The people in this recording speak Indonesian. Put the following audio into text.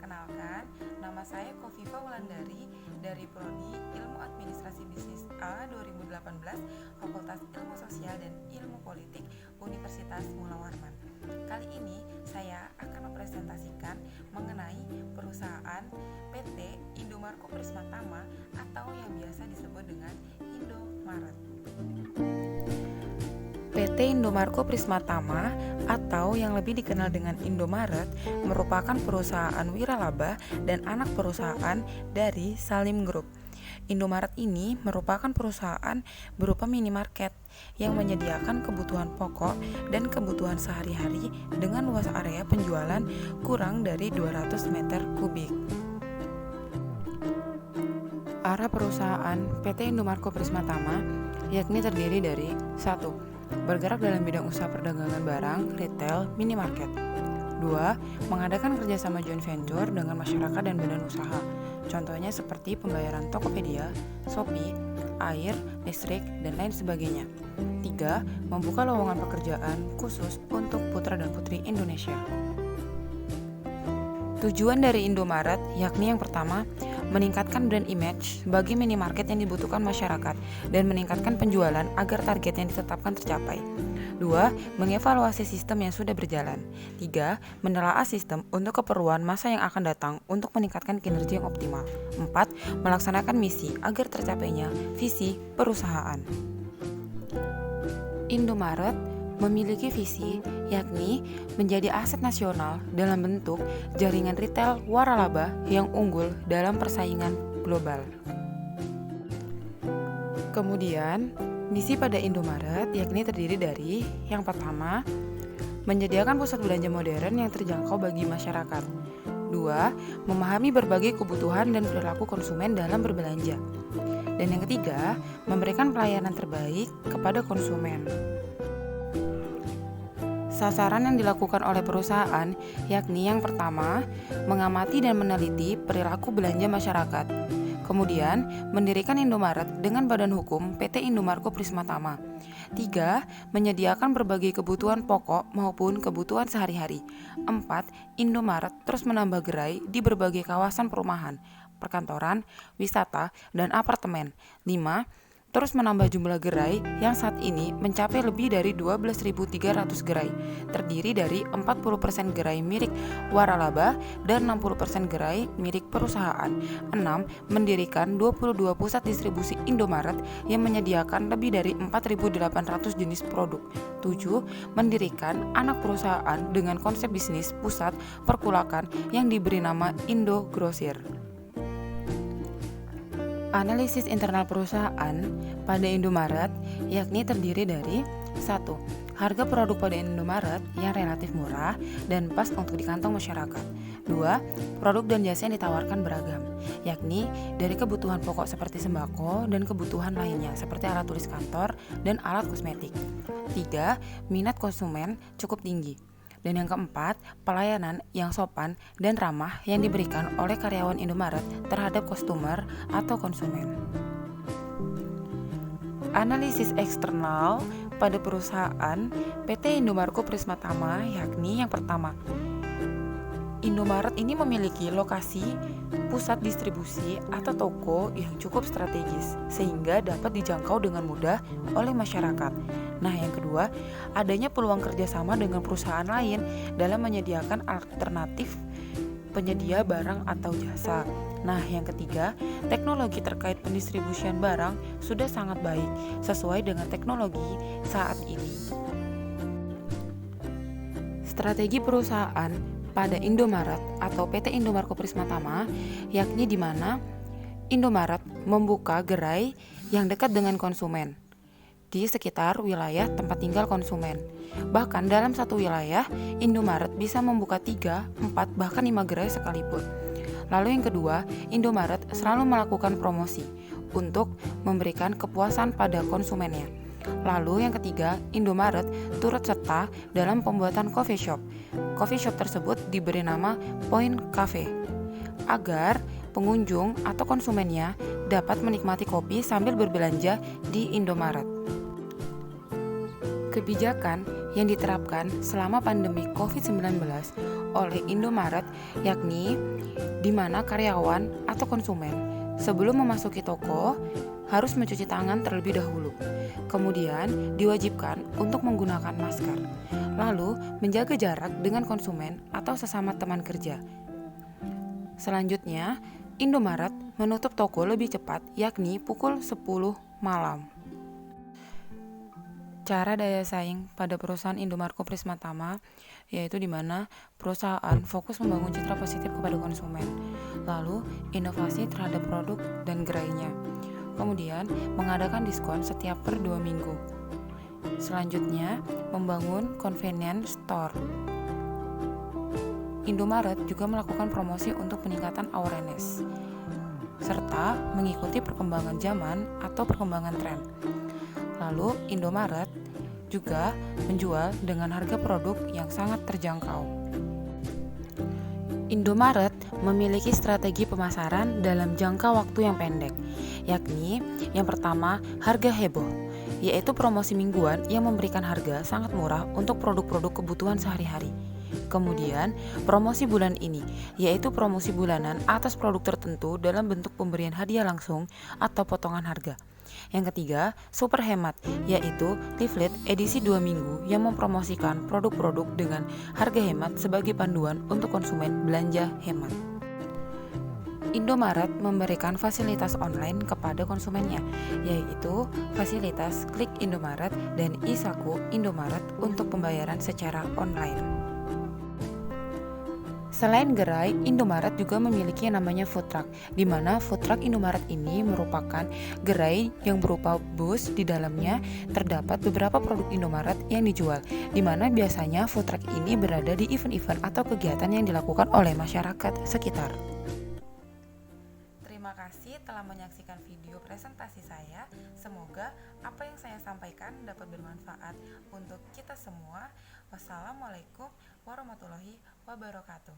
Perkenalkan, nama saya Kofifa Wulandari dari Prodi Ilmu Administrasi Bisnis A 2018, Fakultas Ilmu Sosial dan Ilmu Politik, Universitas Mula Warman. Kali ini saya akan mempresentasikan mengenai perusahaan PT Indomarko Prismatama atau yang biasa disebut dengan Indomaret. PT Indomarko Prismatama atau yang lebih dikenal dengan Indomaret merupakan perusahaan wiralaba dan anak perusahaan dari Salim Group. Indomaret ini merupakan perusahaan berupa minimarket yang menyediakan kebutuhan pokok dan kebutuhan sehari-hari dengan luas area penjualan kurang dari 200 meter kubik. Arah perusahaan PT Indomarko Prismatama yakni terdiri dari 1. Bergerak dalam bidang usaha perdagangan barang, retail, minimarket. 2. Mengadakan kerjasama joint venture dengan masyarakat dan badan usaha. Contohnya seperti pembayaran Tokopedia, Shopee, air, listrik, dan lain sebagainya. 3. Membuka lowongan pekerjaan khusus untuk putra dan putri Indonesia. Tujuan dari Indomaret yakni yang pertama, meningkatkan brand image bagi minimarket yang dibutuhkan masyarakat dan meningkatkan penjualan agar target yang ditetapkan tercapai. 2. Mengevaluasi sistem yang sudah berjalan. 3. Menelaah sistem untuk keperluan masa yang akan datang untuk meningkatkan kinerja yang optimal. 4. Melaksanakan misi agar tercapainya visi perusahaan. Indomaret memiliki visi yakni menjadi aset nasional dalam bentuk jaringan retail waralaba yang unggul dalam persaingan global. Kemudian, misi pada Indomaret yakni terdiri dari yang pertama, menyediakan pusat belanja modern yang terjangkau bagi masyarakat. 2. Memahami berbagai kebutuhan dan perilaku konsumen dalam berbelanja. Dan yang ketiga, memberikan pelayanan terbaik kepada konsumen. Sasaran yang dilakukan oleh perusahaan yakni yang pertama, mengamati dan meneliti perilaku belanja masyarakat. Kemudian, mendirikan Indomaret dengan badan hukum PT Indomarko Prismatama. 3. Menyediakan berbagai kebutuhan pokok maupun kebutuhan sehari-hari. 4. Indomaret terus menambah gerai di berbagai kawasan perumahan, perkantoran, wisata, dan apartemen. 5. Terus menambah jumlah gerai yang saat ini mencapai lebih dari 12.300 gerai, terdiri dari 40% gerai milik waralaba dan 60% gerai milik perusahaan. 6. Mendirikan 22 pusat distribusi Indomaret yang menyediakan lebih dari 4.800 jenis produk. 7. Mendirikan anak perusahaan dengan konsep bisnis pusat perkulakan yang diberi nama Indo Grosir. Analisis internal perusahaan pada Indomaret yakni terdiri dari 1. Harga produk pada Indomaret yang relatif murah dan pas untuk di kantong masyarakat. 2. Produk dan jasa yang ditawarkan beragam, yakni dari kebutuhan pokok seperti sembako dan kebutuhan lainnya seperti alat tulis kantor dan alat kosmetik. 3. Minat konsumen cukup tinggi. Dan yang keempat, pelayanan yang sopan dan ramah yang diberikan oleh karyawan Indomaret terhadap customer atau konsumen. Analisis eksternal pada perusahaan PT Indomarko Prismatama yakni yang pertama, Indomaret ini memiliki lokasi pusat distribusi atau toko yang cukup strategis sehingga dapat dijangkau dengan mudah oleh masyarakat. Nah, yang kedua, adanya peluang kerjasama dengan perusahaan lain dalam menyediakan alternatif penyedia barang atau jasa. Nah, yang ketiga, teknologi terkait pendistribusian barang sudah sangat baik sesuai dengan teknologi saat ini. Strategi perusahaan pada Indomaret atau PT Indomarko Prismatama yakni di mana Indomaret membuka gerai yang dekat dengan konsumen di sekitar wilayah tempat tinggal konsumen. Bahkan dalam satu wilayah, Indomaret bisa membuka 3, 4, bahkan 5 gerai sekalipun. Lalu yang kedua, Indomaret selalu melakukan promosi untuk memberikan kepuasan pada konsumennya. Lalu yang ketiga, Indomaret turut serta dalam pembuatan coffee shop. Coffee shop tersebut diberi nama Point Cafe agar pengunjung atau konsumennya dapat menikmati kopi sambil berbelanja di Indomaret. Kebijakan yang diterapkan selama pandemi COVID-19 oleh Indomaret, yakni di mana karyawan atau konsumen sebelum memasuki toko harus mencuci tangan terlebih dahulu. Kemudian diwajibkan untuk menggunakan masker, lalu menjaga jarak dengan konsumen atau sesama teman kerja. Selanjutnya, Indomaret menutup toko lebih cepat, yakni pukul 10 malam. Cara daya saing pada perusahaan Indomarko Prismatama yaitu di mana perusahaan fokus membangun citra positif kepada konsumen, lalu inovasi terhadap produk dan gerainya, kemudian mengadakan diskon setiap per 2 minggu. Selanjutnya, membangun convenience store. Indomaret juga melakukan promosi untuk peningkatan awareness, serta mengikuti perkembangan zaman atau perkembangan tren. Lalu Indomaret juga menjual dengan harga produk yang sangat terjangkau. Indomaret memiliki strategi pemasaran dalam jangka waktu yang pendek, yakni yang pertama harga heboh, yaitu promosi mingguan yang memberikan harga sangat murah untuk produk-produk kebutuhan sehari-hari. Kemudian promosi bulan ini, yaitu promosi bulanan atas produk tertentu dalam bentuk pemberian hadiah langsung atau potongan harga. Yang ketiga, super hemat, yaitu leaflet edisi 2 minggu yang mempromosikan produk-produk dengan harga hemat sebagai panduan untuk konsumen belanja hemat. Indomaret memberikan fasilitas online kepada konsumennya, yaitu fasilitas Klik Indomaret dan iSaku Indomaret untuk pembayaran secara online. Selain gerai, Indomaret juga memiliki yang namanya food truck, di mana food truck Indomaret ini merupakan gerai yang berupa bus. Di dalamnya terdapat beberapa produk Indomaret yang dijual, di mana biasanya food truck ini berada di event-event atau kegiatan yang dilakukan oleh masyarakat sekitar. Terima kasih telah menyaksikan video presentasi saya. Semoga apa yang saya sampaikan dapat bermanfaat untuk kita semua. Wassalamualaikum warahmatullahi wabarakatuh.